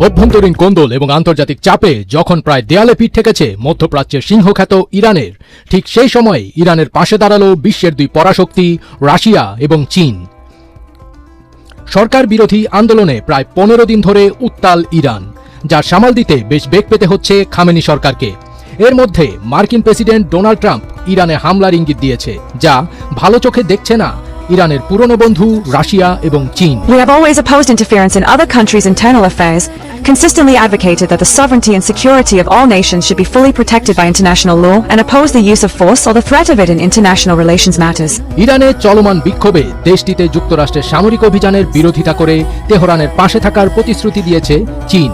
অভ্যন্তরীণ কোন্দল এবং আন্তর্জাতিক চাপে যখন প্রায় দেয়ালে পিঠ ঠেকেছে মধ্যপ্রাচ্যের সিংহখ্যাত ইরানের, ঠিক সেই সময় ইরানের পাশে দাঁড়ালো বিশ্বের দুই পরাশক্তি রাশিয়া এবং চীন। সরকার বিরোধী আন্দোলনে প্রায় 15 দিন ধরে উত্তাল ইরান, যার সামাল দিতে বেশ বেগ পেতে হচ্ছে খামেনি সরকারকে। এর মধ্যে মার্কিন প্রেসিডেন্ট ডোনাল্ড ট্রাম্প ইরানে হামলার ইঙ্গিত দিয়েছে, যা ভালো চোখে দেখছে না ইরানের পুরনো বন্ধু রাশিয়া এবং চীন। We have always opposed interference in other countries' internal affairs, consistently advocated that the sovereignty and security of all nations should be fully protected by international law, and opposed the use of force or the threat of it in international relations matters. ইরানে চলমান বিক্ষোভে দেশটিতে যুক্তরাষ্ট্রের সামরিক অভিযানের বিরোধিতা করে তেহরানের পাশে থাকার প্রতিশ্রুতি দিয়েছে চীন।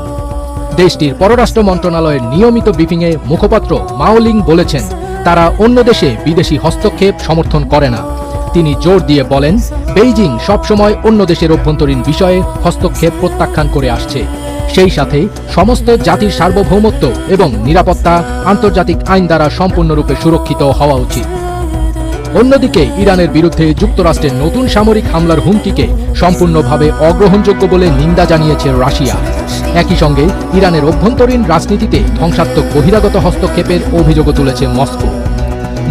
দেশটির পররাষ্ট্র মন্ত্রণালয়ের নিয়মিত ব্রিফিংয়ে মুখপাত্র মাওলিং বলেছেন, তারা অন্য দেশে বিদেশি হস্তক্ষেপ সমর্থন করে না। তিনি জোর দিয়ে বলেন, বেইজিং সবসময় অন্য দেশের অভ্যন্তরীণ বিষয়ে হস্তক্ষেপ প্রত্যাখ্যান করে আসছে। সেই সাথে সমস্ত জাতির সার্বভৌমত্ব এবং নিরাপত্তা আন্তর্জাতিক আইন দ্বারা সম্পূর্ণরূপে সুরক্ষিত হওয়া উচিত। অন্যদিকে ইরানের বিরুদ্ধে যুক্তরাষ্ট্রের নতুন সামরিক হামলার হুমকিকে সম্পূর্ণভাবে অগ্রহণযোগ্য বলে নিন্দা জানিয়েছে রাশিয়া। একই সঙ্গে ইরানের অভ্যন্তরীণ রাজনীতিতে ধ্বংসাত্মক বহিরাগত হস্তক্ষেপের অভিযোগও তুলেছে মস্কো।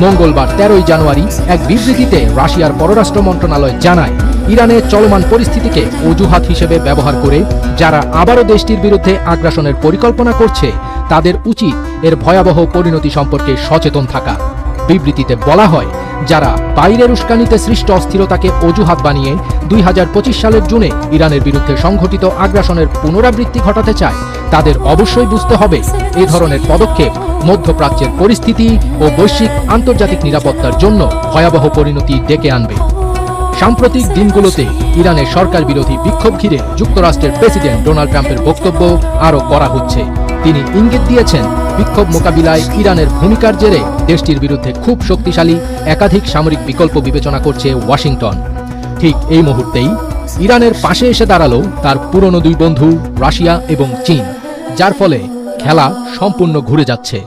মঙ্গলবার 13 জানুয়ারি এক বিবৃতিতে রাশিয়ার পররাষ্ট্র মন্ত্রণালয় জানায়, ইরানের চলমান পরিস্থিতিকে অজুহাত হিসেবে ব্যবহার করে যারা আবারও দেশটির বিরুদ্ধে আগ্রাসনের পরিকল্পনা করছে, তাদের উচিত এর ভয়াবহ পরিণতি সম্পর্কে সচেতন থাকা। বিবৃতিতে বলা হয়, যারা বাইরের উস্কানিতে সৃষ্ট অস্থিরতাকে অজুহাত বানিয়ে 2025 সালের জুনে ইরানের বিরুদ্ধে সংঘটিত আগ্রাসনের পুনরাবৃত্তি ঘটাতে চায়, তাদের অবশ্যই বুঝতে হবে এ ধরনের পদক্ষেপ মধ্যপ্রাচ্যের পরিস্থিতি ও বৈশ্বিক আন্তর্জাতিক নিরাপত্তার জন্য ভয়াবহ পরিণতি ডেকে আনবে। সাম্প্রতিক দিনগুলোতে ইরানের সরকার বিরোধী বিক্ষোভ ঘিরে যুক্তরাষ্ট্রের প্রেসিডেন্ট ডোনাল্ড ট্রাম্পের বক্তব্য আরও কড়া হচ্ছে। তিনি ইঙ্গিত দিয়েছেন, বিক্ষোভ মোকাবিলায় ইরানের ভূমিকার জেরে দেশটির বিরুদ্ধে খুব শক্তিশালী একাধিক সামরিক বিকল্প বিবেচনা করছে ওয়াশিংটন। ঠিক এই মুহূর্তেই ইরানের পাশে এসে দাঁড়ালো তার পুরনো দুই বন্ধু রাশিয়া এবং চীন, যার ফলে খেলা সম্পূর্ণ ঘুরে যাচ্ছে।